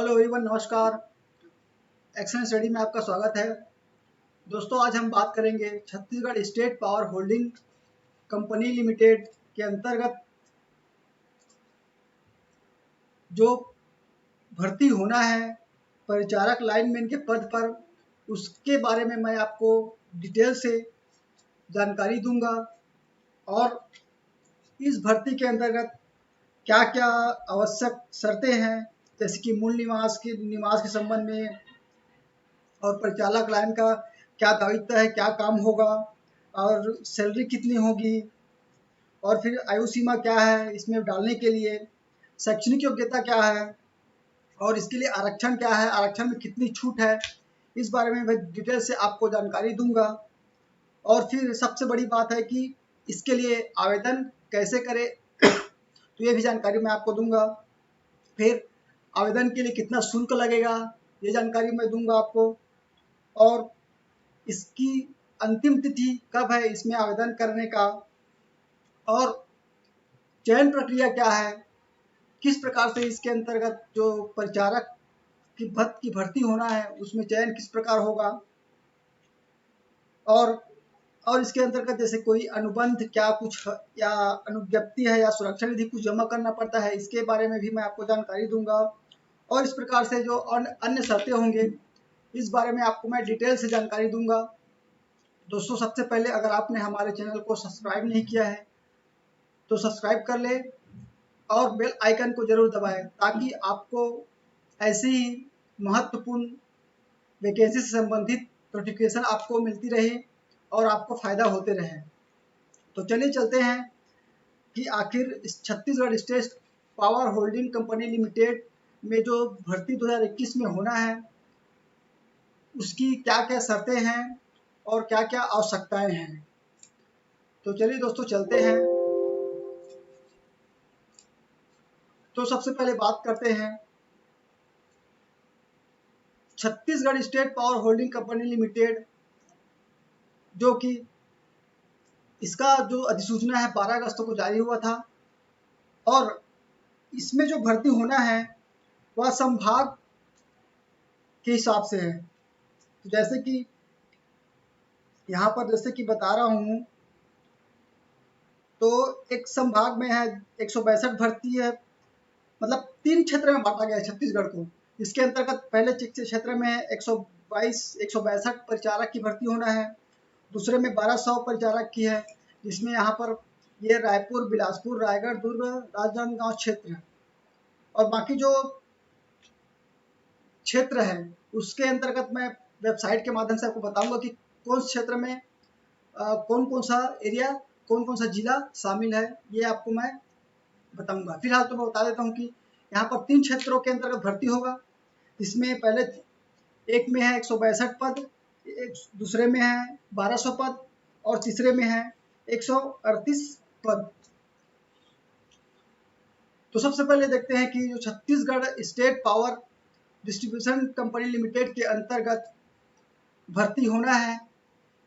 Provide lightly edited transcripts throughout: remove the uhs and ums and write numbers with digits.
Hello everyone, नमस्कार। Action study में आपका स्वागत है। दोस्तों, आज हम बात करेंगे Chhattisgarh state power holding company limited के अंतर्गत जो भर्ती होना है परिचारक लाइनमैन के पद पर, उसके बारे में मैं आपको डिटेल से जानकारी दूंगा। और इस भर्ती के अंतर्गत क्या क्या आवश्यक शर्तें हैं, जैसे कि मूल निवास के संबंध में, और परिचालक लाइन का क्या दायित्व है, क्या काम होगा, और सैलरी कितनी होगी, और फिर आयु सीमा क्या है इसमें डालने के लिए, शैक्षणिक योग्यता क्या है, और इसके लिए आरक्षण क्या है, आरक्षण में कितनी छूट है, इस बारे में मैं डिटेल से आपको जानकारी दूंगा। और फिर सबसे बड़ी बात है कि इसके लिए आवेदन कैसे करें तो ये भी जानकारी मैं आपको दूंगा। फिर आवेदन के लिए कितना शुल्क लगेगा, ये जानकारी मैं दूंगा आपको। और इसकी अंतिम तिथि कब है इसमें आवेदन करने का, और चयन प्रक्रिया क्या है, किस प्रकार से इसके अंतर्गत जो परिचारक की पद की भर्ती होना है उसमें चयन किस प्रकार होगा, और इसके अंतर्गत जैसे कोई अनुबंध क्या कुछ या अनुज्ञप्ति है या सुरक्षा निधि कुछ जमा करना पड़ता है, इसके बारे में भी मैं आपको जानकारी दूंगा। और इस प्रकार से जो अन्य शर्तें होंगे इस बारे में आपको मैं डिटेल से जानकारी दूंगा। दोस्तों, सबसे पहले अगर आपने हमारे चैनल को सब्सक्राइब नहीं किया है तो सब्सक्राइब कर ले और बेल आइकन को जरूर दबाएं, ताकि आपको ऐसे ही महत्वपूर्ण वैकेंसी से संबंधित नोटिफिकेशन आपको मिलती रहे और आपको फायदा होते रहे। तो चलिए चलते हैं कि आखिर इस Chhattisgarh state power holding company limited में जो भर्ती 2021 में होना है उसकी क्या क्या शर्तें हैं और क्या क्या आवश्यकताएं हैं। तो चलिए दोस्तों चलते हैं। तो सबसे पहले बात करते हैं Chhattisgarh state power holding company limited, जो कि इसका जो अधिसूचना है 12 अगस्त को जारी हुआ था। और इसमें जो भर्ती होना है वह संभाग के हिसाब से है। तो जैसे कि यहाँ पर जैसे कि बता रहा हूँ, तो एक संभाग में है 162 भर्ती है, मतलब 3 क्षेत्र में बांटा गया है छत्तीसगढ़ को। इसके अंतर्गत पहले क्षेत्र में 162 परिचारक की भर्ती होना है। दूसरे में 1200 परिचारक की है, जिसमें यहाँ पर ये रायपुर, बिलासपुर, रायगढ़, दुर्ग, राजनांदगांव क्षेत्र है। और बाकी जो क्षेत्र है उसके अंतर्गत मैं वेबसाइट के माध्यम से आपको बताऊंगा कि कौन से क्षेत्र में कौन कौन सा एरिया, कौन कौन सा जिला शामिल है, ये आपको मैं बताऊंगा। फिलहाल तो मैं बता देता हूँ कि यहाँ पर 3 क्षेत्रों के अंतर्गत भर्ती होगा। इसमें पहले एक में है 162 पद, एक दूसरे में है 1200 पद, और तीसरे में है 138 पद। तो सबसे पहले देखते हैं कि जो Chhattisgarh state power distribution company limited के अंतर्गत भर्ती होना है,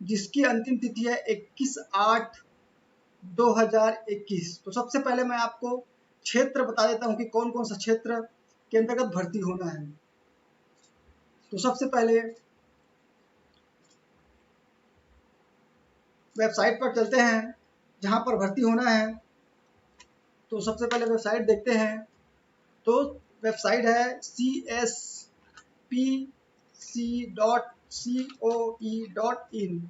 जिसकी अंतिम तिथि है 21/8/2021। तो सबसे पहले मैं आपको क्षेत्र बता देता हूं कि कौन कौन सा क्षेत्र के अंतर्गत भर्ती होना है। तो सबसे पहले वेबसाइट पर चलते हैं जहां पर भर्ती होना है। तो सबसे पहले वेबसाइट देखते हैं। तो वेबसाइट है cspc.coe.in।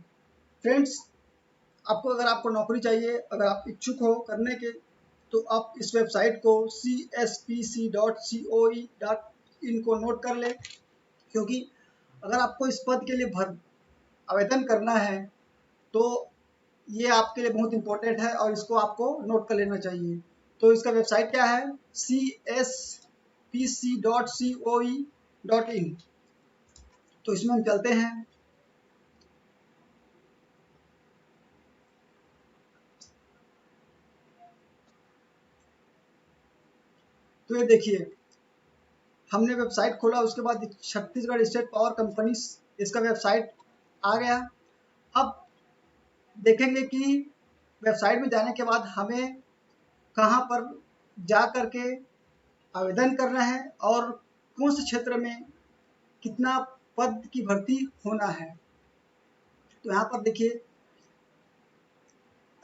फ्रेंड्स, आपको नौकरी चाहिए, अगर आप इच्छुक हो करने के, तो आप इस वेबसाइट को cspc.coe.in को नोट कर लें, क्योंकि अगर आपको इस पद के लिए आवेदन करना है तो ये आपके लिए बहुत इंपॉर्टेंट है और इसको आपको नोट कर लेना चाहिए। तो इसका वेबसाइट क्या है? cspc.coe.in। तो इसमें हम चलते हैं। तो ये देखिए, हमने वेबसाइट खोला, उसके बाद छत्तीसगढ़ स्टेट पावर कंपनी इसका वेबसाइट आ गया। अब देखेंगे कि वेबसाइट में जाने के बाद हमें कहाँ पर जा करके आवेदन करना है और कौन से क्षेत्र में कितना पद की भर्ती होना है। तो यहाँ पर देखिए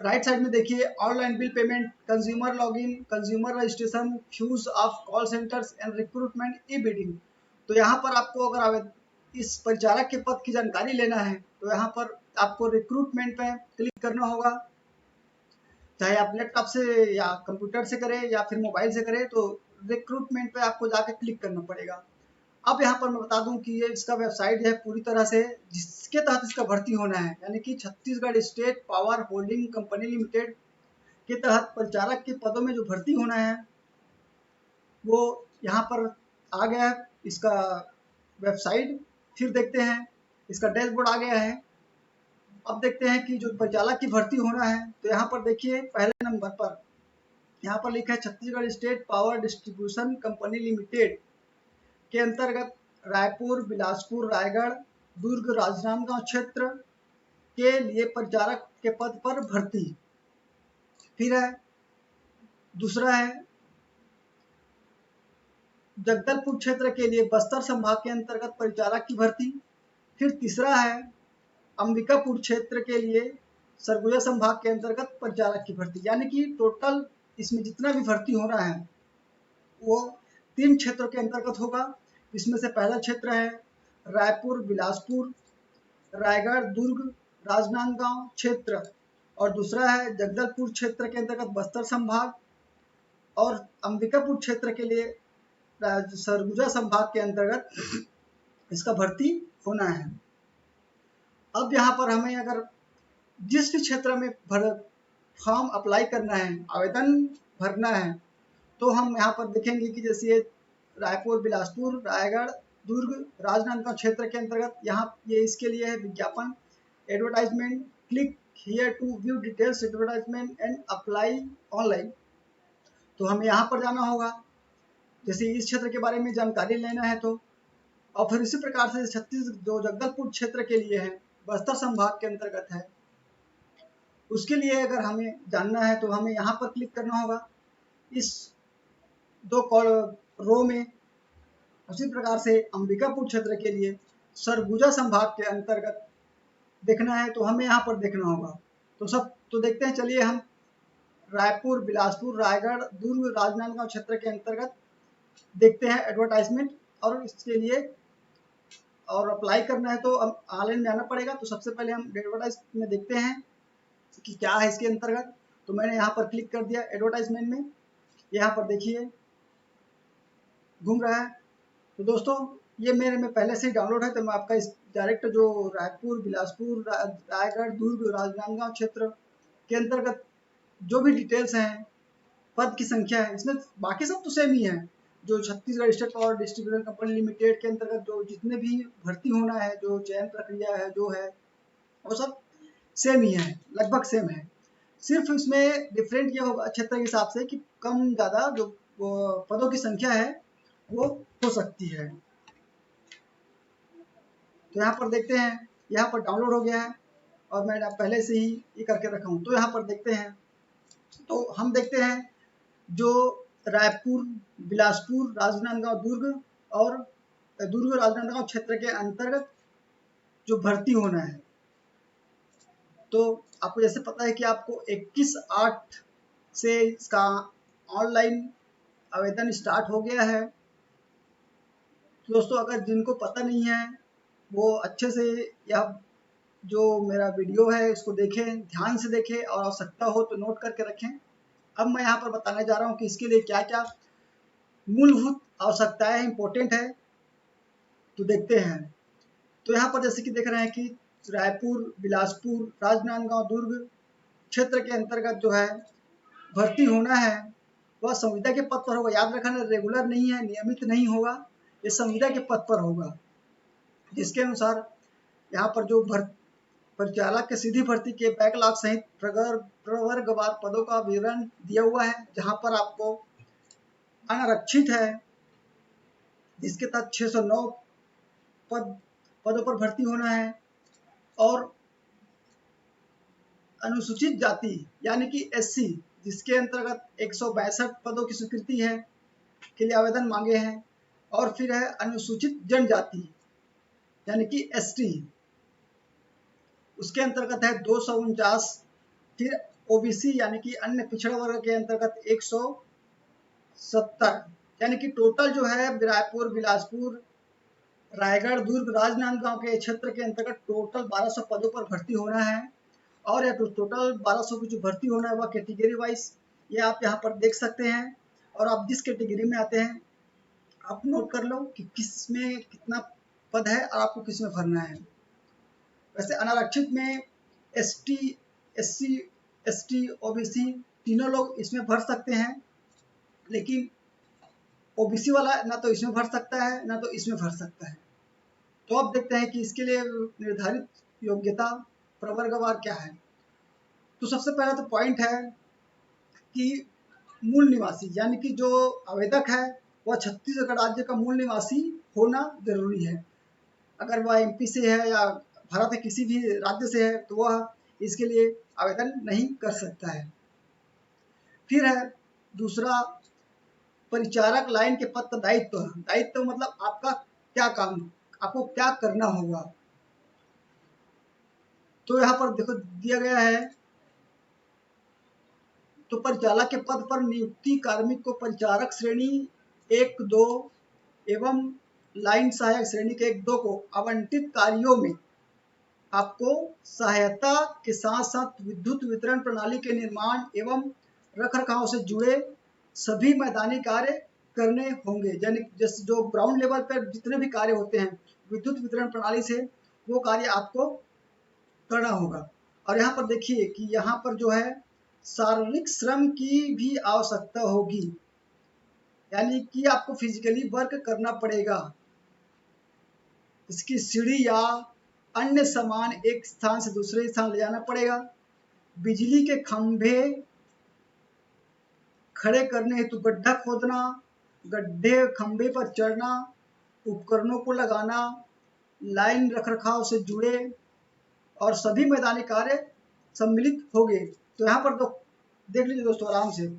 राइट साइड में देखिए online bill payment, consumer login, consumer registration, use of call centres and recruitment, E bidding. तो यहाँ पर आपको अगर इस परिचालक के पद की जानकारी लेना है तो यहाँ पर आपको रिक्रूटमेंट पे क्लिक करना होगा, चाहे आप लैपटॉप से या कंप्यूटर से करें या फिर मोबाइल से करें, तो रिक्रूटमेंट पे आपको जाकर क्लिक करना पड़ेगा। अब यहाँ पर मैं बता दूं कि ये इसका वेबसाइट है पूरी तरह से जिसके तहत इसका भर्ती होना है, यानी कि Chhattisgarh state power holding company limited के तहत परिचालक के पदों में जो भर्ती होना है वो यहाँ पर आ गया है इसका वेबसाइट। फिर देखते हैं इसका डैशबोर्ड आ गया है। अब देखते हैं कि जो परिचालक की भर्ती होना है तो यहाँ पर देखिए पहले नंबर पर यहाँ पर लिखा है Chhattisgarh state power distribution company limited के अंतर्गत रायपुर, बिलासपुर, रायगढ़, दुर्ग, राजनांदगांव क्षेत्र के लिए परिचालक के पद पर भर्ती। फिर है दूसरा है जगदलपुर क्षेत्र के लिए बस्तर संभाग के अंतर्गत परिचालक की भर्ती। फिर तीसरा है अंबिकापुर क्षेत्र के लिए सरगुजा संभाग के अंतर्गत परिचालक की भर्ती। यानी कि टोटल इसमें जितना भी भर्ती हो रहा है वो 3 क्षेत्रों के अंतर्गत होगा। इसमें से पहला क्षेत्र है रायपुर, बिलासपुर, रायगढ़, दुर्ग, राजनांदगांव क्षेत्र, और दूसरा है जगदलपुर क्षेत्र के अंतर्गत बस्तर संभाग, और अंबिकापुर क्षेत्र के लिए सरगुजा संभाग के अंतर्गत इसका भर्ती होना है। अब यहाँ पर हमें अगर जिस भी क्षेत्र में फॉर्म अप्लाई करना है, आवेदन भरना है, तो हम यहाँ पर देखेंगे कि जैसे रायपुर, बिलासपुर, रायगढ़, दुर्ग, राजनांदगांव क्षेत्र के अंतर्गत यहाँ ये इसके लिए है विज्ञापन, advertisement, click here to view details advertisement and apply online. तो हमें यहाँ पर जाना होगा जैसे इस क्षेत्र के बारे में जानकारी लेना है तो। और फिर इसी प्रकार से जो जगदलपुर क्षेत्र के लिए है, बस्तर संभाग के अंतर्गत है, उसके लिए अगर हमें जानना है तो हमें यहाँ पर क्लिक करना होगा इस 2 रो में। उसी प्रकार से अंबिकापुर क्षेत्र के लिए सरगुजा संभाग के अंतर्गत देखना है तो हमें यहाँ पर देखना होगा। तो देखते हैं, चलिए हम रायपुर, बिलासपुर, रायगढ़, दुर्ग, राजनांदगांव क्षेत्र के अंतर्गत देखते हैं एडवर्टाइजमेंट, और इसके लिए और अप्लाई करना है तो ऑनलाइन में आना पड़ेगा। तो सबसे पहले हम एडवर्टाइज में देखते हैं कि क्या है इसके अंतर्गत। तो मैंने यहाँ पर क्लिक कर दिया एडवर्टाइजमेंट में, यहाँ पर देखिए घूम रहा है। तो दोस्तों ये मेरे में पहले से ही डाउनलोड है, तो मैं आपका इस डायरेक्ट जो रायपुर, बिलासपुर, रायगढ़, दुर्ग, राजनांदगांव क्षेत्र के अंतर्गत जो भी डिटेल्स हैं, पद की संख्या है, इसमें बाकी सब तो सेम ही है। जो Chhattisgarh state power distribution company limited के अंतर्गत जो जितने भी भर्ती होना है, जो चयन प्रक्रिया है जो है, वो सब सेम ही है, लगभग सेम है। सिर्फ इसमें डिफरेंट ये होगा क्षेत्र के हिसाब से कि कम ज़्यादा जो पदों की संख्या है वो हो सकती है। तो यहाँ पर देखते हैं, यहाँ पर डाउनलोड हो गया है और मैंने पहले से ही ये करके रखा हूँ। तो यहाँ पर देखते हैं, तो हम देखते हैं जो रायपुर, बिलासपुर, राजनांदगांव, दुर्ग और राजनांदगांव क्षेत्र के अंतर्गत जो भर्ती होना है। तो आपको जैसे पता है कि आपको 21/8 से इसका ऑनलाइन आवेदन स्टार्ट हो गया है। तो दोस्तों अगर जिनको पता नहीं है वो अच्छे से या जो मेरा वीडियो है इसको देखें, ध्यान से देखें, और आवश्यकता हो तो नोट करके रखें। अब मैं यहाँ पर बताने जा रहा हूँ कि इसके लिए क्या क्या मूलभूत आवश्यकताएं इंपॉर्टेंट है। तो देखते हैं, तो यहाँ पर जैसे कि देख रहे हैं कि रायपुर, बिलासपुर, राजनांदगांव, दुर्ग क्षेत्र के अंतर्गत जो है भर्ती होना है वह संविदा के पद पर होगा। याद रखना, रेगुलर नहीं है, नियमित नहीं होगा, ये संविदा के पद पर होगा, जिसके अनुसार यहाँ पर जो परिचालक के सीधी भर्ती के बैकलॉग सहित प्रवर्गवार पदों का विवरण दिया हुआ है, जहाँ पर आपको अनारक्षित है जिसके तहत 609 पदों पर भर्ती होना है, और अनुसूचित जाति यानी कि SC जिसके अंतर्गत 162 पदों की स्वीकृति है के लिए आवेदन मांगे हैं। और फिर है अनुसूचित जनजाति यानी कि एसटी, उसके अंतर्गत है 249। फिर ओबीसी यानी कि अन्य पिछड़ा वर्ग के अंतर्गत 170, यानी कि टोटल जो है रायपुर, बिलासपुर, रायगढ़, दुर्ग, राजनांदगांव के क्षेत्र के अंतर्गत टोटल 1200 पदों पर भर्ती होना है। और यह टोटल 1200 की जो भर्ती होना है वह कैटेगरी वाइज ये आप यहाँ पर देख सकते हैं। और आप जिस कैटेगरी में आते हैं आप नोट कर लो कि किस में कितना पद है और आपको किस में भरना है। वैसे अनारक्षित में एसटी, एससी, एसटी, ओबीसी तीनों लोग इसमें भर सकते हैं, लेकिन ओबीसी वाला ना तो इसमें भर सकता है ना तो इसमें भर सकता है। तो अब देखते हैं कि इसके लिए निर्धारित योग्यता प्रवर्गवार क्या है। तो सबसे पहला तो पॉइंट है कि मूल निवासी, यानी कि जो आवेदक है वह छत्तीसगढ़ राज्य का मूल निवासी होना जरूरी है। अगर वह एमपी से है या भारत के किसी भी राज्य से है तो वह इसके लिए आवेदन नहीं कर सकता है। फिर है दूसरा, परिचारक लाइन के पद का दायित्व। दायित्व मतलब आपका क्या काम, आपको क्या करना होगा। तो यहाँ पर देखो दिया गया है, तो परिचालक के पद पर नियुक्ति कार्मिक को परिचारक श्रेणी 1, 2 एवं लाइन सहायक श्रेणी के 1, 2 को आवंटित कार्यों में आपको सहायता के साथ साथ विद्युत वितरण प्रणाली के निर्माण एवं रखरखाव से जुड़े सभी मैदानी कार्य करने होंगे। यानी जैसे जो ग्राउंड लेवल पर जितने भी कार्य होते हैं विद्युत वितरण प्रणाली से, वो कार्य आपको करना होगा। और यहाँ पर देखिए कि यहाँ पर जो है शारीरिक श्रम की भी आवश्यकता होगी, यानी कि आपको फिजिकली वर्क करना पड़ेगा। इसकी सीढ़ी या अन्य सामान एक स्थान से दूसरे स्थान ले जाना पड़ेगा। बिजली के खंभे खड़े करने हेतु गड्ढा खोदना, गड्ढे खंभे पर चढ़ना, उपकरणों को लगाना, लाइन रखरखाव से जुड़े और सभी मैदानी कार्य सम्मिलित होंगे। तो यहाँ पर तो देख लीजिए दोस्तों आराम से,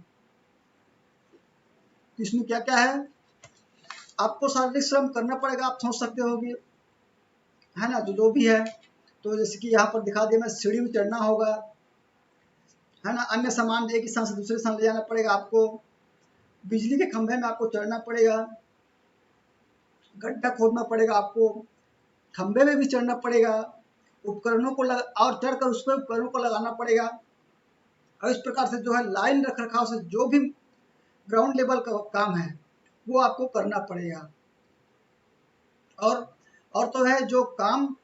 इसमें क्या क्या है। आपको शारीरिक श्रम करना पड़ेगा, आप सोच सकते होगे है ना, जो भी है। तो जैसे कि यहाँ पर दिखा दिया मैं, सीढ़ी में चढ़ना होगा है ना, अन्य सामान एक स्थान से दूसरे स्थान ले जाना पड़ेगा आपको, बिजली के खंभे में आपको चढ़ना पड़ेगा, गड्ढा खोदना पड़ेगा आपको, खंभे में भी चढ़ना पड़ेगा, उपकरणों को और चढ़कर उस पर उपकरणों को लगाना पड़ेगा। और इस प्रकार से जो है लाइन रखरखाव से जो भी ग्राउंड लेवल का काम है वो आपको करना पड़ेगा। और तो है जो काम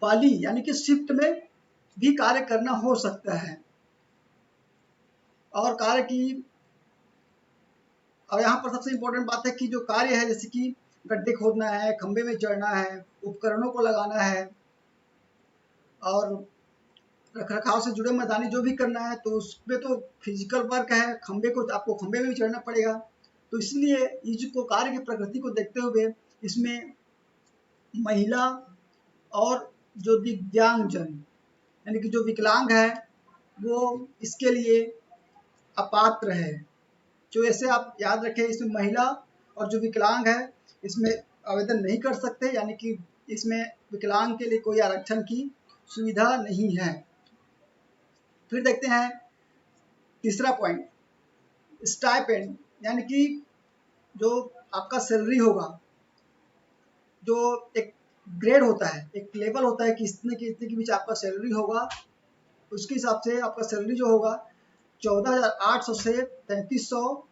पाली यानी कि शिफ्ट में भी कार्य करना हो सकता है। और कार्य की, और यहाँ पर सबसे इम्पोर्टेंट बात है कि जो कार्य है जैसे कि गड्ढे खोदना है, खंभे में चढ़ना है, उपकरणों को लगाना है और रखरखाव से जुड़े मैदानी जो भी करना है, तो उसमें तो फिजिकल वर्क है, खंभे को आपको खंभे में भी चढ़ना पड़ेगा। तो इसलिए इस को कार्य की प्रकृति को देखते हुए इसमें महिला और जो दिव्यांगजन यानी कि जो विकलांग है वो इसके लिए अपात्र है। जो ऐसे आप याद रखें, इसमें महिला और जो विकलांग है इसमें आवेदन नहीं कर सकते, यानी कि इसमें विकलांग के लिए कोई आरक्षण की सुविधा नहीं है। फिर देखते हैं तीसरा पॉइंट, स्टाइपेंड, यानी कि जो आपका सैलरी होगा, जो एक ग्रेड होता है, एक लेवल होता है कि इतने के बीच आपका सैलरी होगा, उसके हिसाब से आपका सैलरी जो होगा 14,800 से 3,300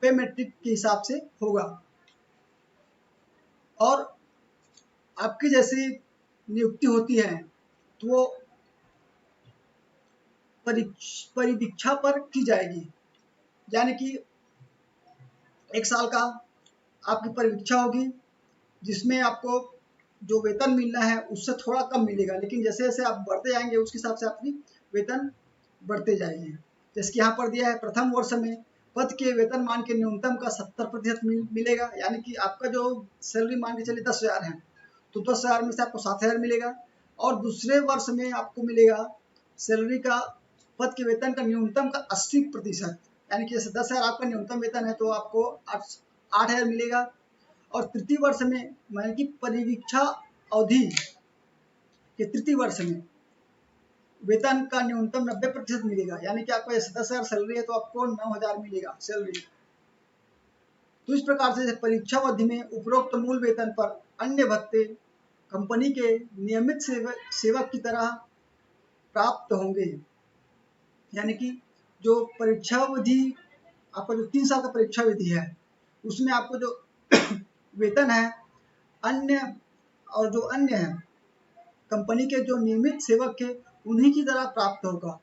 पे मेट्रिक के हिसाब से होगा। और आपकी जैसी नियुक्ति होती है तो वो परिवीक्षा पर की जाएगी, यानी कि 1 साल का आपकी परिवीक्षा होगी जिसमें आपको जो वेतन मिलना है उससे थोड़ा कम मिलेगा, लेकिन जैसे जैसे आप बढ़ते जाएंगे उसके हिसाब से आपकी वेतन बढ़ते जाएंगे। जैसे कि यहाँ पर दिया है प्रथम वर्ष में पद के वेतन मान के न्यूनतम का 70% मिलेगा, यानी कि आपका जो सैलरी मान के चलिए 10,000 है तो 10,000 में से आपको 7,000 मिलेगा। और दूसरे वर्ष में आपको मिलेगा सैलरी का पद के वेतन का न्यूनतम का 80%, यानी कि जैसे 10,000 आपका न्यूनतम वेतन है तो आपको 8,000 मिलेगा। और तृतीय वर्ष में यानी कि परिवीक्षा अवधि के तृतीय वर्ष में वेतन का न्यूनतम 90% मिलेगा, यानी कि आपका 10,000 सैलरी है तो आपको 9,000 मिलेगा सैलरी। तो इस प्रकार से परीक्षा अवधि में उपरोक्त मूल वेतन पर अन्य भत्ते कंपनी के नियमित सेवक की तरह प्राप्त होंगे। यानी कि जो परीक्षा अवधि आपका जो 3 साल का परीक्षा अवधि है उसमें आपको जो वेतन है अन्य और जो अन्य है कंपनी के जो नियमित सेवक के उन्हीं की तरह प्राप्त होगा।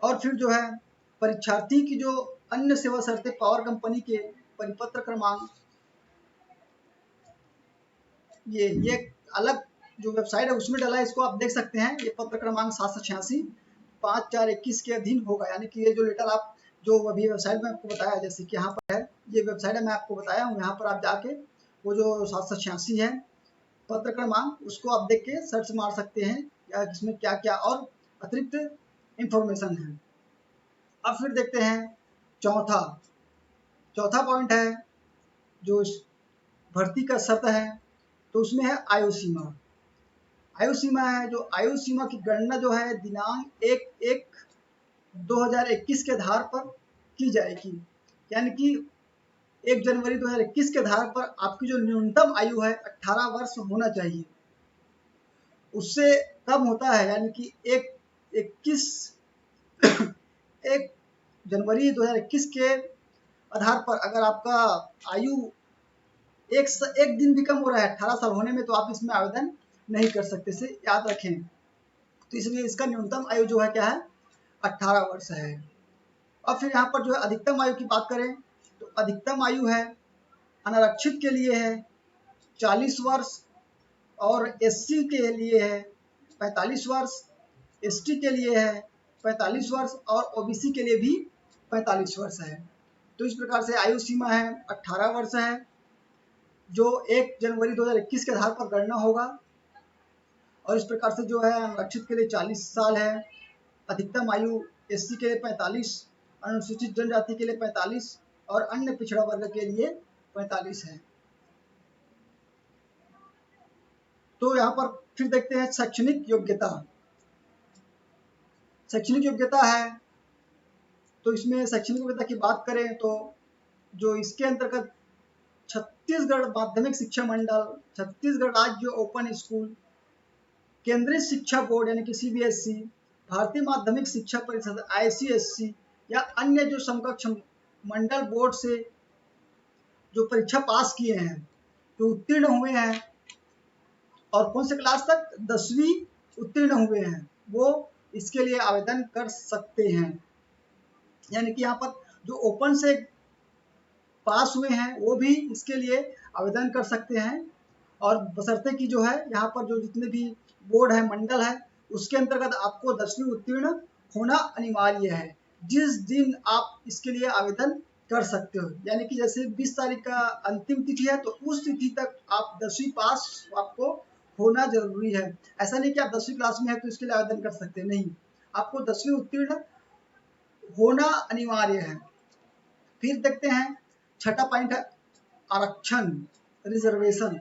और फिर जो है परीक्षार्थी की जो अन्य सेवा शर्तें पावर कंपनी के परिपत्र क्रमांक ये अलग जो वेबसाइट है उसमें डाला है, इसको आप देख सकते हैं। ये पत्र क्रमांक 786/5/4/21 के अधीन होगा। यानी कि ये जो लेटर आप जो अभी वेबसाइट में आपको बताया, जैसे कि यहाँ पर है ये वेबसाइट है मैं आपको बताया हूँ, यहाँ पर आप जाके वो जो 786 है पत्र क्रमांक उसको आप देख के सर्च मार सकते हैं या इसमें क्या क्या और अतिरिक्त इंफॉर्मेशन है। अब फिर देखते हैं चौथा पॉइंट है जो भर्ती का शर्त है, तो उसमें है आयु सीमा। आयु सीमा है, जो आयु सीमा की गणना जो है दिनांक 1/1/2021 के आधार पर की जाएगी। यानी कि 1 जनवरी 2021 के आधार पर आपकी जो न्यूनतम आयु है 18 वर्ष होना चाहिए। उससे कम होता है यानी कि 1 जनवरी 2021 के आधार पर अगर आपका आयु एक दिन भी कम हो रहा है 18 साल होने में, तो आप इसमें आवेदन नहीं कर सकते, से याद रखें। तो इसलिए इसका न्यूनतम आयु जो है क्या है 18 वर्ष है। अब फिर यहाँ पर जो है अधिकतम आयु की बात करें तो अधिकतम आयु है अनारक्षित के लिए है 40 वर्ष और एससी के लिए है 45 वर्ष, एसटी के लिए है 45 वर्ष और ओबीसी के लिए भी 45 वर्ष है। तो इस प्रकार से आयु सीमा है 18 वर्ष है जो 1 जनवरी 2021 के आधार पर गणना होगा। और इस प्रकार से जो है अनारक्षित के लिए 40 साल है, अधिकतम आयु एससी के लिए 45, अनुसूचित जनजाति के लिए 45 और अन्य पिछड़ा वर्ग के लिए 45 है। तो यहाँ पर फिर देखते हैं शैक्षणिक योग्यता। शैक्षणिक योग्यता है तो इसमें शैक्षणिक योग्यता की बात करें तो जो इसके अंतर्गत छत्तीसगढ़ माध्यमिक शिक्षा मंडल, छत्तीसगढ़ राज्य ओपन स्कूल, केंद्रीय शिक्षा बोर्ड यानी कि सीबीएसई, भारतीय माध्यमिक शिक्षा परिषद आईसीएसई या अन्य जो समकक्ष मंडल बोर्ड से जो परीक्षा पास किए हैं, जो उत्तीर्ण हुए हैं और कौन से क्लास तक 10वीं उत्तीर्ण हुए हैं, वो इसके लिए आवेदन कर सकते हैं। यानी कि यहाँ पर जो ओपन से पास हुए हैं वो भी इसके लिए आवेदन कर सकते हैं। और बशर्ते कि जो है यहाँ पर जो जितने भी बोर्ड है मंडल है उसके अंतर्गत आपको 10वीं उत्तीर्ण होना अनिवार्य है जिस दिन आप इसके लिए आवेदन कर सकते हो। यानी कि जैसे 20 तारीख का अंतिम तिथि है तो उस तिथि तक आप 10वीं पास आपको होना जरूरी है। ऐसा नहीं कि आप 10वीं क्लास में है तो इसके लिए आवेदन कर सकते हैं, नहीं, आपको 10वीं उत्तीर्ण होना अनिवार्य है। फिर देखते हैं छठा पॉइंट है आरक्षण, रिजर्वेशन।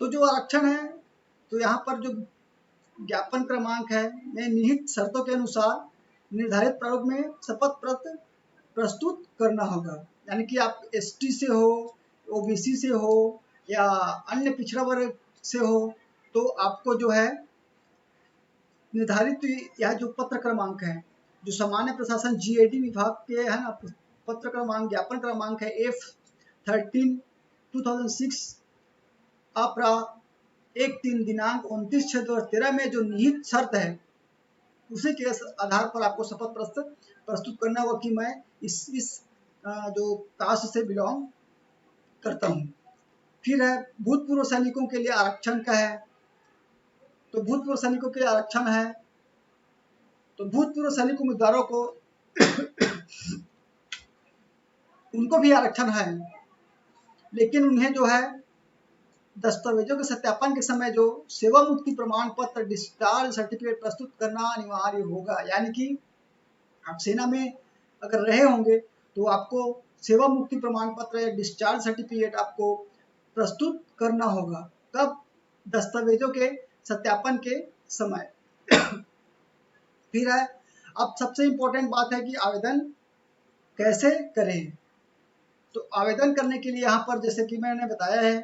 तो जो आरक्षण है तो यहाँ पर जो ज्ञापन क्रमांक है में निहित शर्तों के अनुसार निर्धारित प्रारूप में शपथ पत्र प्रस्तुत करना होगा। यानी कि आप एसटी से हो, ओबीसी से हो या अन्य पिछड़ा वर्ग से हो तो आपको जो है निर्धारित यह जो पत्र क्रमांक है जो सामान्य प्रशासन जीएडी विभाग के है ना, पत्र क्रमांक ज्ञापन क्रमांक है F13/2006 अपरा 1/3 दिनांक 29/6/2013 में जो निहित शर्त है उसी के आधार पर आपको शपथ पत्र प्रस्तुत करना होगा कि मैं इस जो कास्ट से बिलोंग करता हूँ। फिर है भूतपूर्व सैनिकों के लिए आरक्षण का है, तो भूतपूर्व सैनिकों के लिए आरक्षण है तो भूतपूर्व सैनिक उम्मीदवारों को उनको भी आरक्षण है, लेकिन उन्हें जो है दस्तावेजों के सत्यापन के समय जो सेवा मुक्ति प्रमाण पत्र डिस्चार्ज सर्टिफिकेट प्रस्तुत करना अनिवार्य होगा। यानी कि आप सेना में अगर रहे होंगे तो आपको सेवा मुक्ति प्रमाण पत्र या डिस्चार्ज सर्टिफिकेट आपको प्रस्तुत करना होगा। कब? दस्तावेजों के सत्यापन के समय। फिर है, अब सबसे इम्पोर्टेंट बात है कि आवेदन कैसे करें। तो आवेदन करने के लिए यहाँ पर जैसे कि मैंने बताया है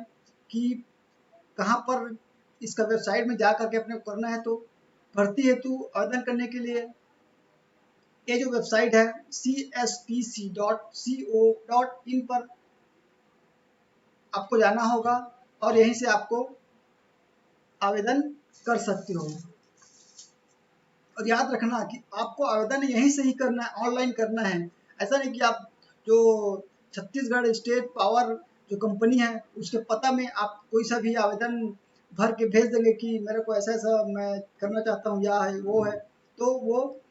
कि कहाँ पर इसका वेबसाइट में जा करके अपने को करना है। तो भर्ती हेतु आवेदन करने के लिए ये जो वेबसाइट है cspc.co.in पर आपको जाना होगा और यहीं से आपको आवेदन कर सकते हो। और याद रखना कि आपको आवेदन यहीं से ही करना है, ऑनलाइन करना है। ऐसा नहीं कि आप जो छत्तीसगढ़ स्टेट पावर जो कंपनी है उसके पता में आप कोई सा भी आवेदन भर के भेज देंगे कि मेरे को ऐसा ऐसा मैं करना चाहता हूँ या है वो है, तो वो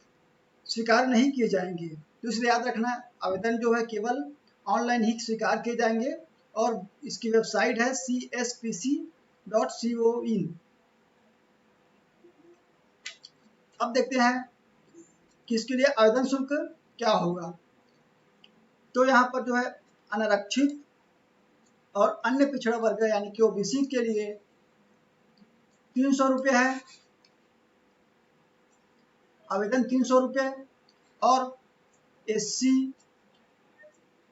स्वीकार नहीं किए जाएंगे। तो इसलिए याद रखना आवेदन जो है केवल ऑनलाइन ही स्वीकार किए जाएंगे और इसकी वेबसाइट है cspc.co.in। अब देखते हैं कि इसके लिए आवेदन शुल्क क्या होगा। तो यहाँ पर जो है अनारक्षित और अन्य पिछड़ा वर्ग यानी कि ओबीसी के लिए 300 रुपये है आवेदन, 300 रुपये। और एससी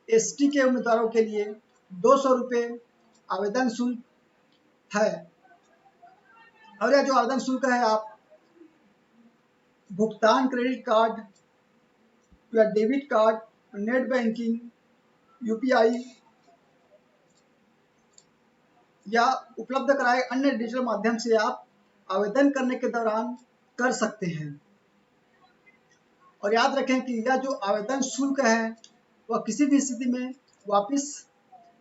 एसटी के उम्मीदवारों के लिए 200 रुपये आवेदन शुल्क है। और यह जो आवेदन शुल्क है आप भुगतान क्रेडिट कार्ड या debit card, net banking, UPI या उपलब्ध कराए अन्य डिजिटल माध्यम से आप आवेदन करने के दौरान कर सकते हैं। और याद रखें कि यह जो आवेदन शुल्क है वह किसी भी स्थिति में वापस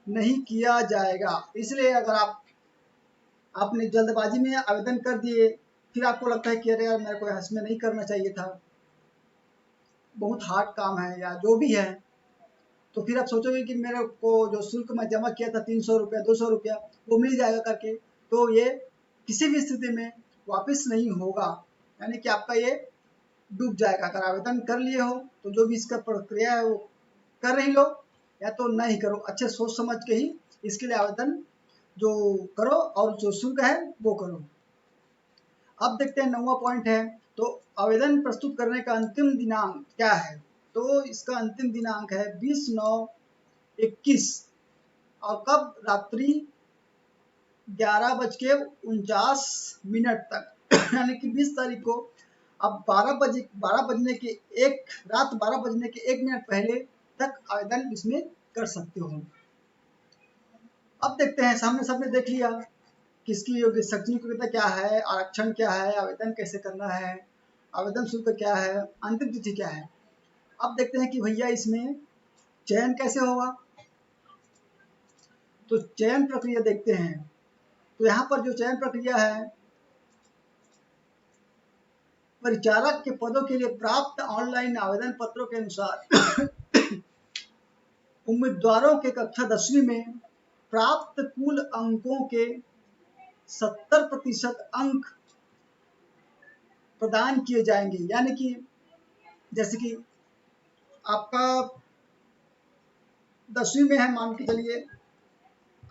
नहीं किया जाएगा। इसलिए अगर आपने जल्दबाजी में आवेदन कर दिए, फिर आपको लगता है कि अरे यार मेरे को इसमें नहीं करना चाहिए था, बहुत हार्ड काम है या जो भी है, तो फिर आप सोचोगे कि मेरे को जो शुल्क मैं जमा किया था 300 रुपया 200 रुपया वो मिल जाएगा करके, तो ये किसी भी स्थिति में वापस नहीं होगा। यानी कि आपका ये डूब जाएगा। अगर आवेदन कर लिए हो तो जो भी इसका प्रक्रिया है वो कर ही लो या तो नहीं करो, अच्छे सोच समझ के ही इसके लिए आवेदन जो करो और जो शुल्क है वो करो। अब देखते हैं 9वां पॉइंट है, तो आवेदन प्रस्तुत करने का अंतिम दिनांक क्या है। तो इसका अंतिम दिनांक है 20/9/21 और कब? रात्रि 11:49 तक यानी कि 20 तारीख को अब 12 बजने के रात 12 बजने के 1 मिनट पहले तक आवेदन इसमें कर सकते हो। अब देखते हैं, सामने सबने देख लिया किसकी योग्य शैक्षणिक योग्यता क्या है, आरक्षण क्या है, आवेदन कैसे करना है, आवेदन शुल्क क्या है, अंतिम तिथि क्या है। अब देखते हैं कि भैया इसमें चयन कैसे होगा। तो चयन प्रक्रिया देखते हैं। तो यहाँ पर जो चयन प्रक्रिया है, परिचारक के पदों के लिए प्राप्त ऑनलाइन आवेदन पत्रों के अनुसार उम्मीदवारों के कक्षा 10वीं में प्राप्त कुल अंकों के 70% अंक प्रदान किए जाएंगे। यानी कि जैसे कि आपका 10वीं में है, मान के चलिए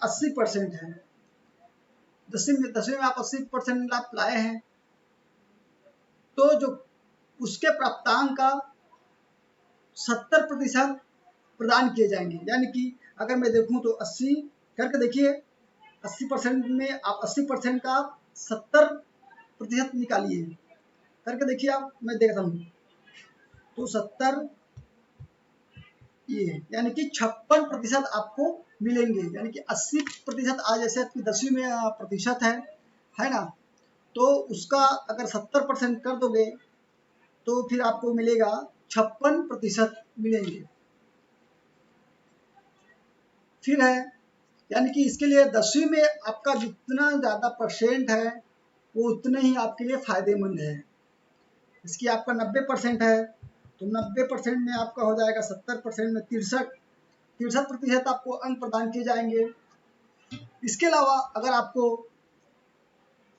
80% है, 10वीं में आप 80% आप लाए हैं, तो जो उसके प्राप्तांक का 70% प्रदान किए जाएंगे। यानी कि अगर मैं देखूं तो 80 करके देखिए, 80% में आप 80% का 70% निकालिए करके देखिए आप, मैं देखता हूँ तो 70 ये यानी कि 56% आपको मिलेंगे। यानी कि 80% आज जैसे आपकी 10वीं में प्रतिशत है ना, तो उसका अगर 70% कर दोगे तो फिर आपको मिलेगा 56% मिलेंगे। फिर है, यानी कि इसके लिए 10वीं में आपका जितना ज़्यादा परसेंट है वो उतने ही आपके लिए फ़ायदेमंद है। इसकी आपका 90% है तो 90% में आपका हो जाएगा 70% में 63% आपको अंक प्रदान किए जाएंगे। इसके अलावा अगर आपको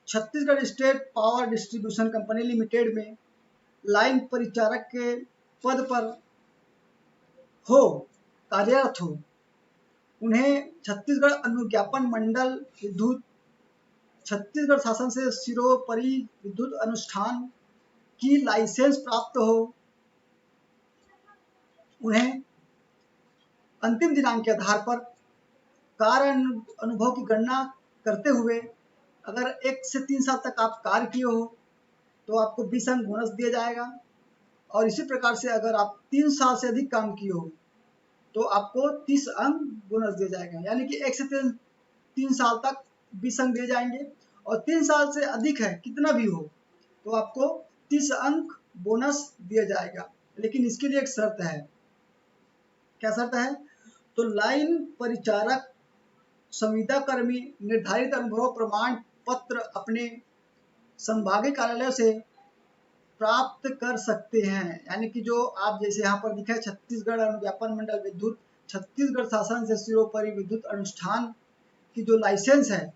Chhattisgarh state power distribution company limited में लाइन परिचारक के पद पर हो कार्यरत हो उन्हें छत्तीसगढ़ अनुज्ञापन मंडल विद्युत छत्तीसगढ़ शासन से सिरोपरि विद्युत अनुष्ठान की लाइसेंस प्राप्त हो, उन्हें अंतिम दिनांक के आधार पर कार्य अनुभव की गणना करते हुए अगर 1 से 3 साल तक आप कार्य किए हो तो आपको 20 अंक बोनस दिया जाएगा, और इसी प्रकार से अगर आप 3 साल से अधिक काम किए हो तो आपको 30 अंक बोनस दिया जाएगा। यानी कि 1 से 3 साल तक 20 अंक दिए जाएंगे, और 3 साल से अधिक है कितना भी हो तो आपको 30 अंक बोनस दिया जाएगा। लेकिन इसके लिए एक शर्त है। क्या शर्त है? तो लाइन परिचारक संविदा कर्मी निर्धारित अनुभव प्रमाण पत्र अपने संभागीय कार्यालय से प्राप्त कर सकते हैं। यानी कि जो आप जैसे यहाँ पर दिखा है छत्तीसगढ़ अनुज्ञापन मंडल विद्युत छत्तीसगढ़ शासन से सिरोपरि विद्युत अनुष्ठान की जो लाइसेंस है,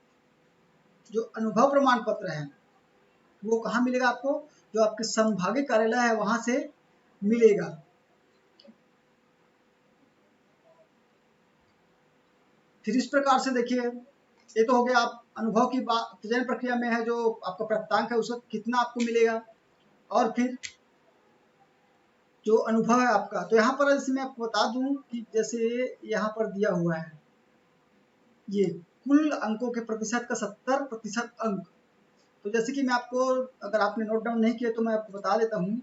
जो अनुभव प्रमाण पत्र है, वो कहाँ मिलेगा आपको? जो आपके संभागीय कार्यालय है वहां से मिलेगा। फिर इस प्रकार से देखिए, ये तो हो गया आप अनुभव की बात। चयन प्रक्रिया में है जो आपका प्राप्तांक है उसका कितना आपको मिलेगा, और फिर जो अनुभव है आपका, तो यहाँ पर जैसे मैं आपको बता दूं कि जैसे यहाँ पर दिया हुआ है ये कुल अंकों के प्रतिशत का 70% अंक। तो जैसे कि मैं आपको, अगर आपने नोट डाउन नहीं किया तो मैं आपको बता देता हूँ।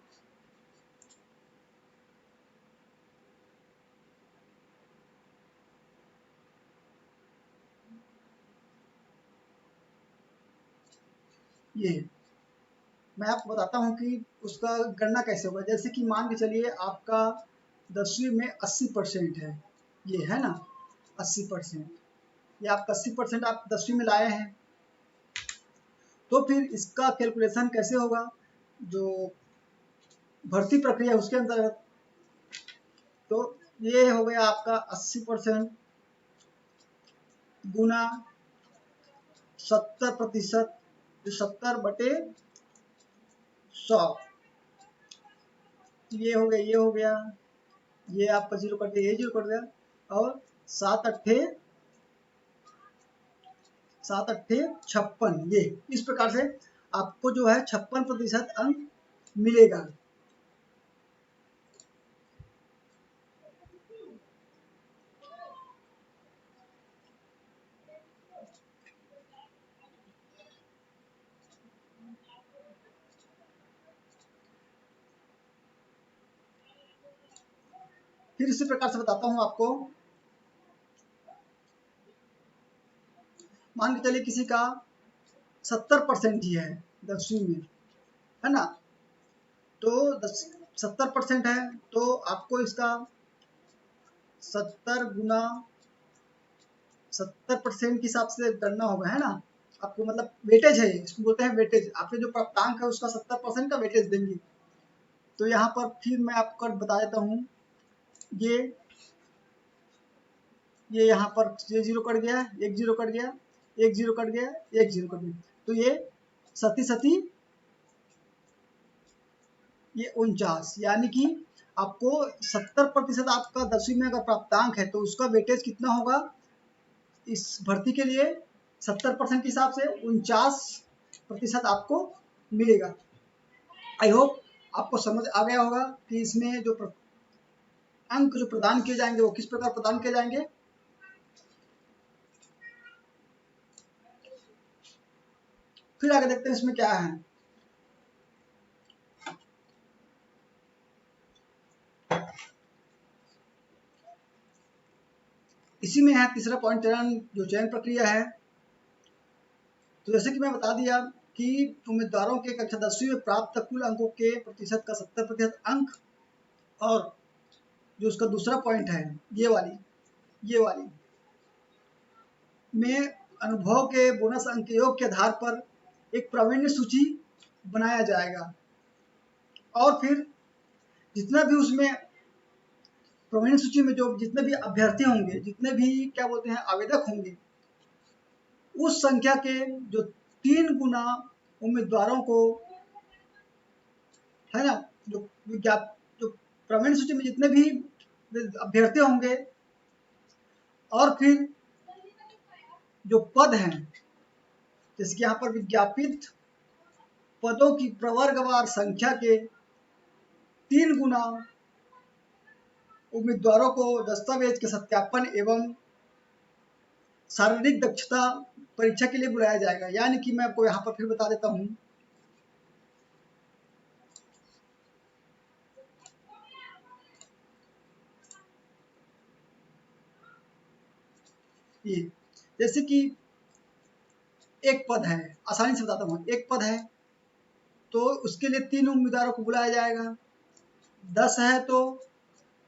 ये मैं आपको बताता हूँ कि उसका गणना कैसे होगा। जैसे कि मान के चलिए आपका 10वीं में 80% है, ये है ना 80%, ये आपका 80% आप 10वीं में लाए हैं, तो फिर इसका कैलकुलेशन कैसे होगा? जो भर्ती प्रक्रिया उसके अंतर्गत, तो ये हो गया आपका 80% गुना 70%, जो 70/100, ये हो गया, ये हो गया, ये आपका 0 कर दिया, ये 0 कर दिया, और 7 अट्ठे 56, ये इस प्रकार से आपको जो है 56% अंक मिलेगा। फिर इसी प्रकार से बताता हूं आपको। मान के चलिए किसी का 70% ही है 10वीं में, है ना, तो 70% है तो आपको इसका 70 गुना 70% के हिसाब से गणना होगा, है ना। आपको मतलब वेटेज है, इसको बोलते हैं वेटेज। आपके जो प्राप्तांक है उसका 70% का वेटेज देंगे। तो यहाँ पर फिर मैं आपको बता देता हूँ, ये यहाँ पर ये 0 कट गया, एक 0 कट गया, एक 0 कट गया, एक 0 कट गया, तो ये सती सती ये 49, यानी कि आपको 70% आपका 10वीं में अगर प्राप्तांक है तो उसका वेटेज कितना होगा इस भर्ती के लिए? 70% के हिसाब से 49% आपको मिलेगा। आई होप आपको समझ आ गया होगा कि इसमें जो अंक जो प्रदान किए जाएंगे वो किस प्रकार प्रदान किए जाएंगे। फिर आगे देखते हैं इसमें क्या है। इसी में है तीसरा पॉइंट, चयन जो चयन प्रक्रिया है। तो जैसे कि मैं बता दिया कि उम्मीदवारों के कक्षा 10वीं में प्राप्त कुल अंकों के प्रतिशत का 70% अंक, और जो उसका दूसरा पॉइंट है ये वाली में अनुभव के बोनस अंक योग के आधार पर एक प्रावीण्य सूची बनाया जाएगा, और फिर जितना भी उसमें प्रावीण्य सूची में जो जितने भी अभ्यर्थी होंगे, जितने भी क्या बोलते हैं आवेदक होंगे, उस संख्या के जो 3 गुना उम्मीदवारों को, है ना, जो जो प्रावीण्य सूची में जितने भी अभ्यर्थी होंगे और फिर जो पद हैं, जैसे कि यहाँ पर विज्ञापित पदों की प्रवर्गवार संख्या के 3 गुना उम्मीदवारों को दस्तावेज के सत्यापन एवं शारीरिक दक्षता परीक्षा के लिए बुलाया जाएगा। यानी कि मैं आपको यहाँ पर फिर बता देता हूँ, ये जैसे कि एक पद है, आसानी से बताता हूँ, एक पद है तो उसके लिए 3 उम्मीदवारों को बुलाया जाएगा। 10 है तो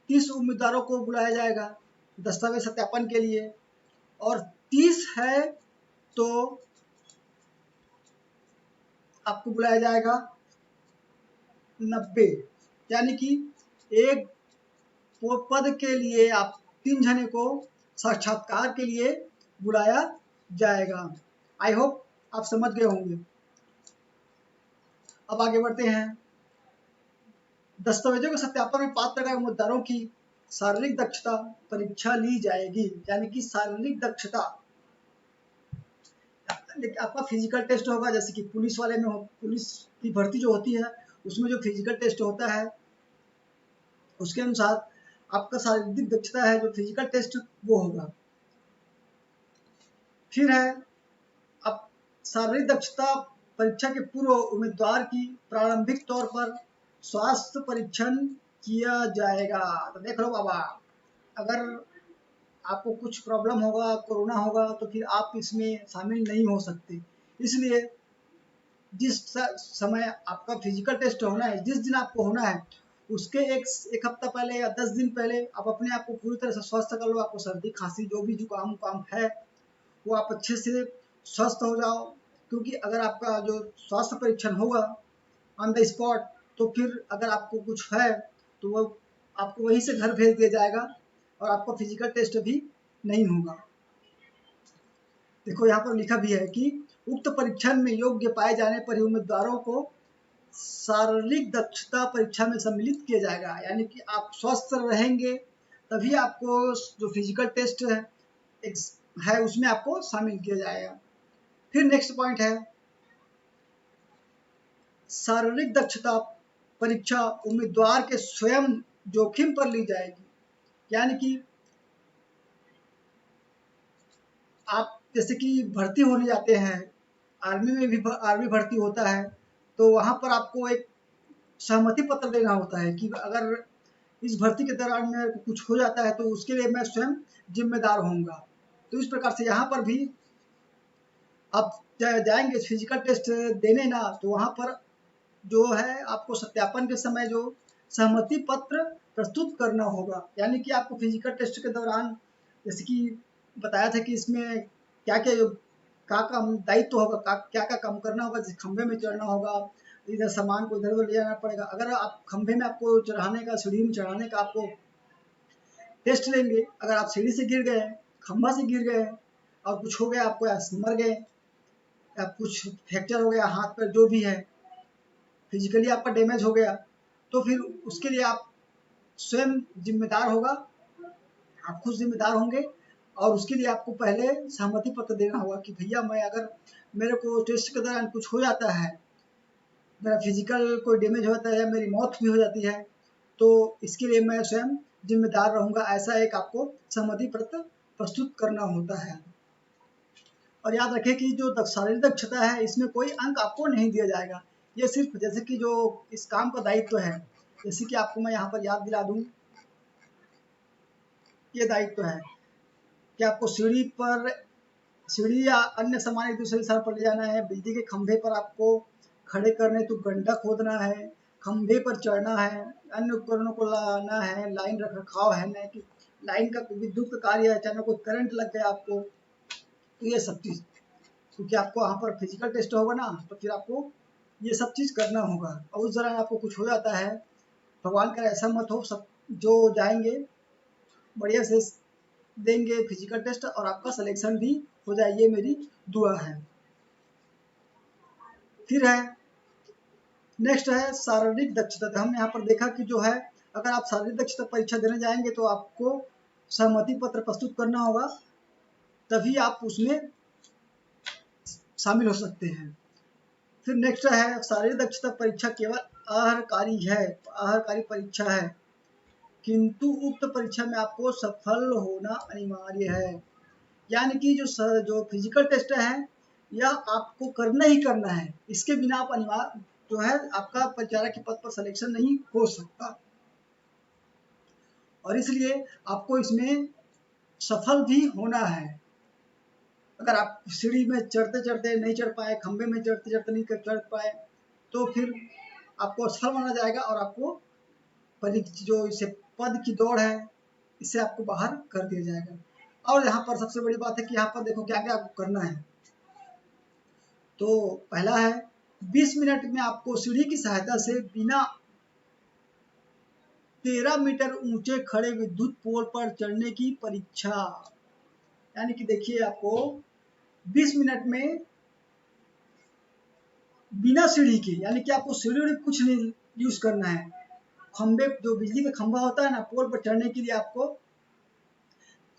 30 उम्मीदवारों को बुलाया जाएगा दस्तावेज सत्यापन के लिए, और 30 है तो आपको बुलाया जाएगा 90। यानी कि एक पद के लिए आप 3 जने को साक्षात्कार के लिए बुलाया जाएगा। आई होप आप समझ गए होंगे। अब आगे बढ़ते हैं। दस्तावेजों के सत्यापन में पात्र का उम्मीदवारों की शारीरिक दक्षता परीक्षा ली जाएगी। यानी कि शारीरिक दक्षता, आपका फिजिकल टेस्ट होगा, जैसे कि पुलिस वाले में हो, पुलिस की भर्ती जो होती है उसमें जो फिजिकल टेस्ट होता है उसके अनुसार आपका शारीरिक दक्षता है, जो फिजिकल टेस्ट वो होगा। फिर है, अब शारीरिक दक्षता परीक्षा के पूर्व उम्मीदवार की प्रारंभिक तौर पर स्वास्थ्य परीक्षण किया जाएगा। तो देख लो बाबा, अगर आपको कुछ प्रॉब्लम होगा, कोरोना होगा, तो फिर आप इसमें शामिल नहीं हो सकते। इसलिए जिस समय आपका फिजिकल टेस्ट होना है, जिस दिन आपको होना है उसके एक हफ्ता पहले या 10 दिन पहले आप अपने आप को पूरी तरह से स्वस्थ कर लो। आपको सर्दी खांसी जो भी जुकाम उकाम है वो आप अच्छे से स्वस्थ हो जाओ, क्योंकि अगर आपका जो स्वास्थ्य परीक्षण होगा ऑन द स्पॉट, तो फिर अगर आपको कुछ है तो वो आपको वहीं से घर भेज दिया जाएगा और आपका फिजिकल टेस्ट भी नहीं होगा। देखो यहाँ पर लिखा भी है कि उक्त परीक्षण में योग्य पाए जाने पर ही उम्मीदवारों को शारीरिक दक्षता परीक्षा में सम्मिलित किया जाएगा। यानी कि आप स्वस्थ रहेंगे तभी आपको जो फिजिकल टेस्ट है उसमें आपको शामिल किया जाएगा। फिर नेक्स्ट पॉइंट है, शारीरिक दक्षता परीक्षा उम्मीदवार के स्वयं जोखिम पर ली जाएगी। यानी कि आप जैसे कि भर्ती होने जाते हैं, आर्मी में भी आर्मी भर्ती होता है, तो वहाँ पर आपको एक सहमति पत्र देना होता है कि अगर इस भर्ती के दौरान मेरे को कुछ हो जाता है तो उसके लिए मैं स्वयं जिम्मेदार होऊंगा। तो इस प्रकार से यहाँ पर भी आप जाएंगे फिजिकल टेस्ट देने ना, तो वहाँ पर जो है आपको सत्यापन के समय जो सहमति पत्र प्रस्तुत करना होगा। यानी कि आपको फिजिकल टेस्ट के दौरान जैसे कि बताया था कि इसमें क्या क्या काम दायित्व होगा, क्या क्या काम करना होगा। जैसे खंभे में चढ़ना होगा, इधर सामान को इधर उधर ले जाना पड़ेगा। अगर आप खंभे में आपको चढ़ाने का, सीढ़ी में चढ़ाने का आपको टेस्ट लेंगे, अगर आप सीढ़ी से गिर गए, खंभा से गिर गए और कुछ हो गया, आपको या मर गए या कुछ फ्रैक्चर हो गया हाथ पर, जो भी है फिजिकली आपका डैमेज हो गया, तो फिर उसके लिए आप स्वयं जिम्मेदार होगा, आप खुद जिम्मेदार होंगे। और उसके लिए आपको पहले सहमति पत्र देना होगा कि भैया मैं अगर मेरे को टेस्ट के दौरान कुछ हो जाता है, मेरा फिजिकल कोई डैमेज होता है या मेरी मौत भी हो जाती है, तो इसके लिए मैं स्वयं जिम्मेदार रहूंगा। ऐसा एक आपको सहमति पत्र प्रस्तुत करना होता है। और याद रखें कि जो शारीरिक दक्षता है इसमें कोई अंक आपको नहीं दिया जाएगा। ये सिर्फ जैसे कि जो इस काम का दायित्व है, जैसे कि आपको मैं यहाँ पर याद दिला दूँ, ये दायित्व है कि आपको सीढ़ी या अन्य सामान एक दूसरे स्थान पर ले जाना है, बिजली के खंभे पर आपको खड़े करने तो गड्ढा खोदना है, खंभे पर चढ़ना है, अन्य उपकरणों को लाना है, लाइन रख रखाव है, न कि लाइन का विद्युत का कार्य है, अचानक कोई करंट लग गया आपको, तो ये सब चीज़, क्योंकि आपको वहाँ पर फिजिकल टेस्ट होगा ना, तो फिर आपको ये सब चीज़ करना होगा। और उस दौरान आपको कुछ हो जाता है, भगवान का ऐसा मत हो, सब जो जाएंगे बढ़िया से देंगे फिजिकल टेस्ट और आपका सिलेक्शन भी हो जाए, ये मेरी दुआ है। फिर है नेक्स्ट है शारीरिक दक्षता। तो हम यहाँ पर देखा कि जो है, अगर आप शारीरिक दक्षता परीक्षा देने जाएंगे तो आपको सहमति पत्र प्रस्तुत करना होगा, तभी आप उसमें शामिल हो सकते हैं। फिर नेक्स्ट है शारीरिक दक्षता परीक्षा केवल आहरकारी परीक्षा है, किंतु उक्त परीक्षा में आपको सफल होना अनिवार्य है। यानी कि जो फिजिकल टेस्ट है यह आपको करना ही करना है, इसके बिना आप अनिवार्य जो है आपका परिचारक के पद पर सिलेक्शन नहीं हो सकता, और इसलिए आपको इसमें सफल भी होना है। अगर आप सीढ़ी में चढ़ते चढ़ते नहीं चढ़ पाए, खंबे में चढ़ते चढ़ते नहीं चढ़ पाए, तो फिर आपको असफल माना जाएगा और आपको जो इसे पद की दौड़ है इससे आपको बाहर कर दिया जाएगा। और यहाँ पर सबसे बड़ी बात है कि यहाँ पर देखो क्या क्या आपको करना है। तो पहला है 20 मिनट में आपको सीढ़ी की सहायता से बिना 13 मीटर ऊंचे खड़े विद्युत पोल पर चढ़ने की परीक्षा। यानी कि देखिए आपको 20 मिनट में बिना सीढ़ी के, यानी कि आपको सीढ़ी कुछ नहीं यूज करना है, खंबे जो बिजली का खंभा होता है ना, पोल पर चढ़ने के लिए आपको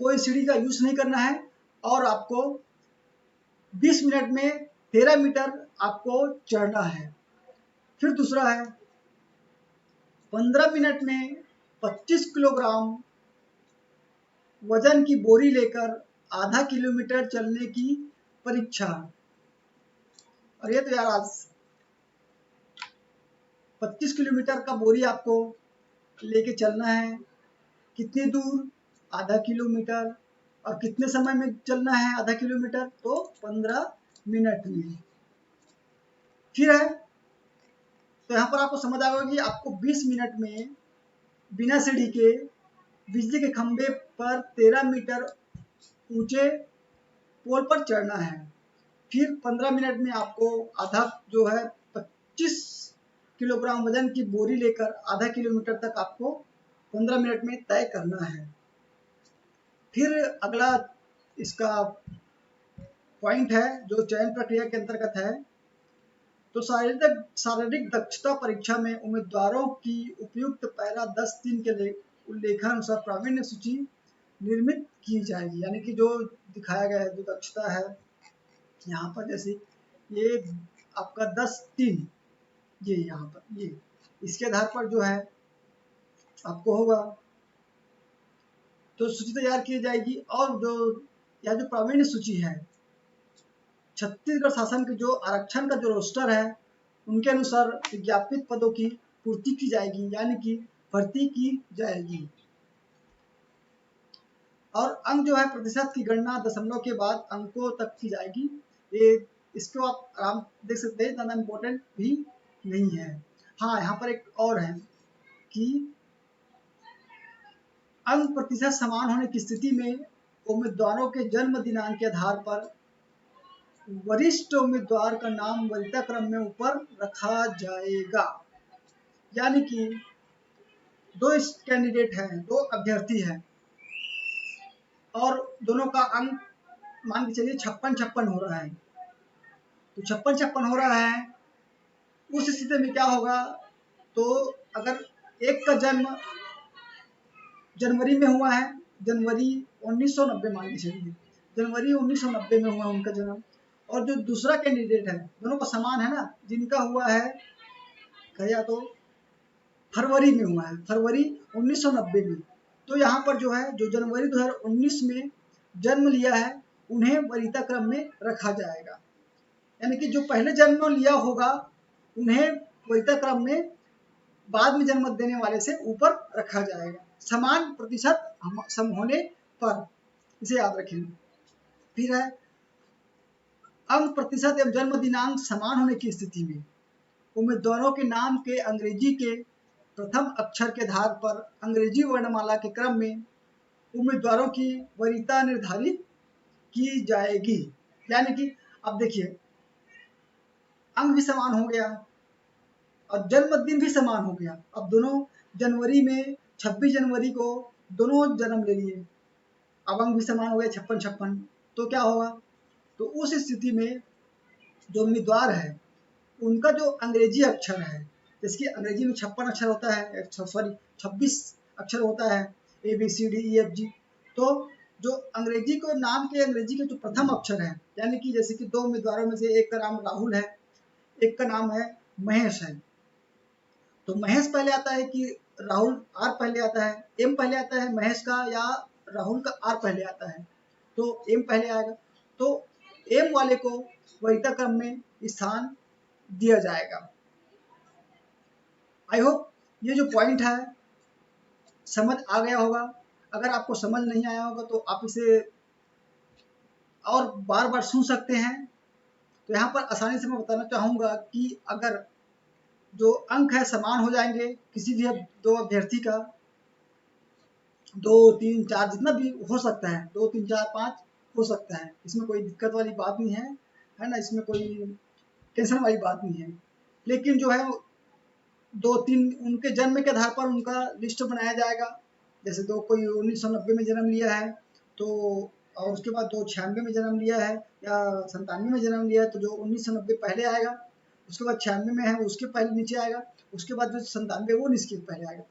कोई सीढ़ी का यूज नहीं करना है, और आपको 20 मिनट में 13 मीटर आपको चढ़ना है। फिर दूसरा है 15 मिनट में 25 किलोग्राम वजन की बोरी लेकर आधा किलोमीटर चलने की परीक्षा। और ये तो यार आज 25 किलोमीटर का बोरी आपको लेके चलना है, कितनी दूर, आधा किलोमीटर, और कितने समय में चलना है आधा किलोमीटर, तो 15 मिनट में। फिर है तो यहाँ पर आपको समझ आएगा कि आपको 20 मिनट में बिना सीढ़ी के बिजली के खंभे पर 13 मीटर ऊंचे पोल पर चढ़ना है। फिर 15 मिनट में आपको आधा जो है 25 किलोग्राम वजन की बोरी लेकर आधा किलोमीटर तक आपको 15 मिनट में तय करना है। फिर अगला इसका पॉइंट है जो चयन प्रक्रिया के अंतर्गत है। तो शारीरिक दक्षता परीक्षा में उम्मीदवारों की उपयुक्त पैरा 10(3) के उल्लेखानुसार प्रावीण्य सूची निर्मित की जाएगी। यानी कि जो दिखाया गया है जो दक्षता है यहाँ पर, जैसे ये आपका 10(3), ये यहाँ पर ये इसके आधार पर जो है आपको होगा तो सूची तैयार की जाएगी। और जो यह जो प्रावीण्य सूची है, छत्तीसगढ़ शासन के जो आरक्षण का जो रोस्टर है उनके अनुसार विज्ञापित पदों की पूर्ति की जाएगी, यानी कि भर्ती की जाएगी। और अंक जो है प्रतिशत की गणना दशमलव के बाद अंकों तक की जाएगी। ये इसको आप आराम देख सकते हैं, ज़्यादा इम्पोर्टेंट भी नहीं है। हाँ, यहाँ पर एक और है कि अंक प्रतिशत समान होने की स्थिति में उम्मीदवारों के जन्म दिनांक के आधार पर वरिष्ठ उम्मीदवार का नाम वरीयता क्रम में ऊपर रखा जाएगा। यानी कि दो कैंडिडेट हैं, दो अभ्यर्थी हैं, और दोनों का अंक मान के चलिए 56-56 हो रहा है। तो 56-56 हो रहा है, उस स्थिति में क्या होगा, तो अगर एक का जन्म जनवरी में हुआ है, जनवरी 1990 मान के चलिए, जनवरी 1990 में हुआ उनका जन्म, और जो दूसरा कैंडिडेट है, दोनों का समान है ना, जिनका हुआ है या तो फरवरी में हुआ है, फरवरी 1990 में, तो यहाँ पर जो है जो जनवरी 2019 में जन्म लिया है उन्हें वरीयता क्रम में रखा जाएगा। यानी कि जो पहले जन्म लिया होगा उन्हें वरीयता क्रम में बाद में जन्म देने वाले से ऊपर रखा जाएगा, समान प्रतिशत सम होने पर, इसे याद रखें। फिर है अंक प्रतिशत एवं जन्म दिनांक समान होने की स्थिति में उम्मीदवारों के नाम के अंग्रेजी के प्रथम अक्षर के आधार पर अंग्रेजी वर्णमाला के क्रम में उम्मीदवारों की वरीयता निर्धारित की जाएगी। यानी कि अब देखिए अंक भी समान हो गया और जन्मदिन भी समान हो गया। अब दोनों जनवरी में 26 जनवरी को दोनों जन्म ले लिए, अब अंक भी समान हो गए 56-56, तो क्या होगा, तो उस स्थिति में जो उम्मीदवार है उनका जो अंग्रेजी अक्षर है, जैसे कि अंग्रेजी में 56 अक्षर होता है, सॉरी 26 अक्षर होता है, ABCDEFG, तो जो अंग्रेजी को नाम के अंग्रेजी के जो प्रथम अक्षर है, यानी कि जैसे कि दो उम्मीदवारों में से एक का नाम राहुल है, एक का नाम है महेश है, तो महेश पहले आता है कि राहुल आर पहले आता है, एम पहले आता है महेश का या राहुल का आर पहले आता है, तो एम पहले आएगा, तो एम वाले को वरीयता क्रम में स्थान दिया जाएगा। आई होप ये जो पॉइंट है समझ आ गया होगा। अगर आपको समझ नहीं आया होगा तो आप इसे और बार बार सुन सकते हैं। तो यहाँ पर आसानी से मैं बताना चाहूँगा कि अगर जो अंक है समान हो जाएंगे किसी भी दो अभ्यर्थी का, 2, 3, 4 जितना भी हो सकता है, 2, 3, 4, 5 हो सकता है, इसमें कोई दिक्कत वाली बात नहीं है ना, इसमें कोई टेंशन वाली बात नहीं है। लेकिन जो है 2-3 उनके जन्म के आधार पर उनका लिस्ट बनाया जाएगा। जैसे दो कोई 1990 में जन्म लिया है तो, और उसके बाद 296 में जन्म लिया है या 97 में जन्म लिया है, तो जो 1990 पहले आएगा, उसके बाद 96 में है उसके पहले नीचे आएगा, उसके बाद जो 97 वो इसके पहले आएगा।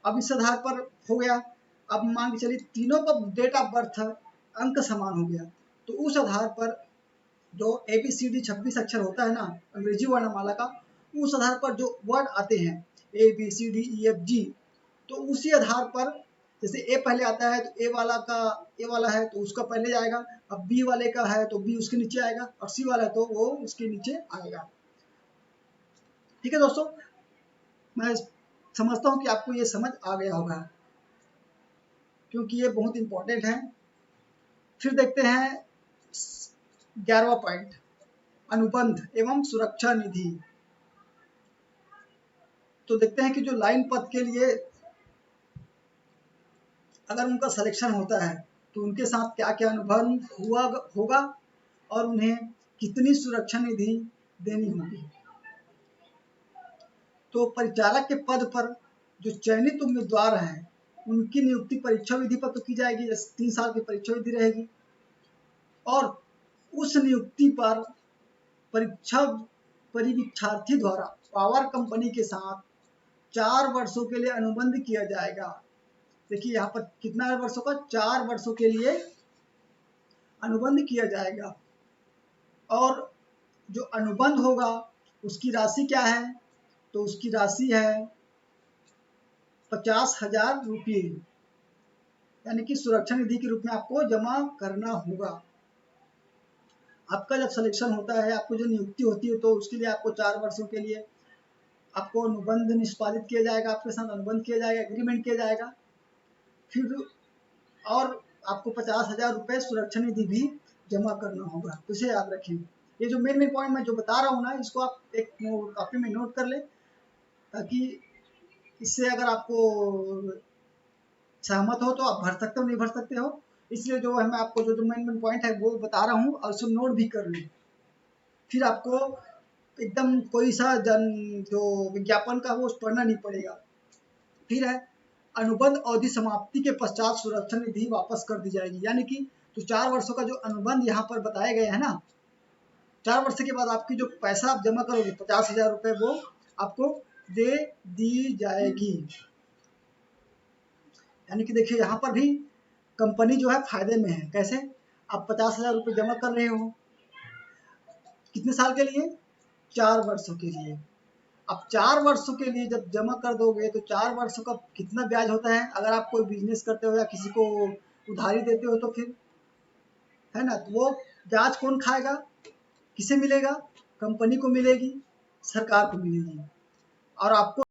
अब इस आधार पर हो गया। अब मान के चलिए तीनों का डेट ऑफ बर्थ अंक समान हो गया, तो उस आधार पर जो ABCD 26 अक्षर होता है ना अंग्रेजी वर्णमाला का, उस आधार पर जो वर्ड आते हैं ABCDEFG, तो उसी आधार पर जैसे ए पहले आता है तो ए वाला है तो उसका पहले जाएगा, अब बी वाले का है तो बी उसके नीचे आएगा, और सी वाला है तो वो उसके नीचे आएगा। ठीक है दोस्तों, मैं समझता हूँ कि आपको ये समझ आ गया होगा, क्योंकि ये बहुत इंपॉर्टेंट है। फिर देखते हैं 11वां पॉइंट, अनुबंध एवं सुरक्षा निधि। तो देखते हैं कि जो लाइन पद के लिए अगर उनका सिलेक्शन होता है तो उनके साथ क्या क्या अनुबंध होगा और उन्हें कितनी सुरक्षा निधि देनी होगी। तो परिचालक के पद पर जो चयनित उम्मीदवार हैं उनकी नियुक्ति परीक्षा विधि पर तो की जाएगी, जैसे 3 साल की परीक्षा विधि रहेगी, और उस नियुक्ति पर परीक्षा परीक्षार्थी द्वारा पावर कंपनी के साथ 4 वर्षों के लिए अनुबंध किया जाएगा। देखिए यहाँ पर कितना वर्षों का, 4 वर्षों के लिए अनुबंध किया जाएगा। और जो अनुबंध होगा उसकी राशि क्या है, तो उसकी राशि है 50,000 रुपये, यानी कि सुरक्षा निधि के रूप में आपको जमा करना होगा। आपका जब सिलेक्शन होता है, आपको जो नियुक्ति होती है, तो उसके लिए आपको 4 वर्षों के लिए आपको अनुबंध निष्पादित किया जाएगा, आपके साथ अनुबंध किया जाएगा, एग्रीमेंट किया जाएगा। फिर और आपको 50,000 रुपये सुरक्षा निधि भी जमा करना होगा, तो इसे याद रखें। ये जो मेन पॉइंट मैं जो बता रहा हूँ ना, इसको आप एक कॉपी में नोट कर ले, ताकि इससे अगर आपको सहमत हो तो आप भर सकते हो, नहीं भर सकते हो। इसलिए जो है मैं आपको जो मेन पॉइंट है वो बता रहा हूँ, और उसको नोट भी कर लें। फिर आपको एकदम कोई सा जो विज्ञापन का वो पढ़ना नहीं पड़ेगा। फिर है अनुबंध अवधि समाप्ति के पश्चात सुरक्षा निधि वापस कर दी जाएगी, यानी कि तो 4 वर्षों का जो अनुबंध यहाँ पर बताए गए हैं ना, 4 वर्ष के बाद आपकी जो पैसा आप जमा करोगे 50,000 रुपये, वो आपको दे दी जाएगी। यानी कि देखिए यहाँ पर भी कंपनी जो है फायदे में है। कैसे? आप 50,000 रुपये जमा कर रहे हो, कितने साल के लिए? 4 वर्षों के लिए। अब 4 वर्षों के लिए जब जमा कर दोगे तो 4 वर्षों का कितना ब्याज होता है? अगर आप कोई बिजनेस करते हो या किसी को उधारी देते हो तो फिर, है ना, तो वो ब्याज कौन खाएगा, किसे मिलेगा? कंपनी को मिलेगी, सरकार को मिलेगी। और आपको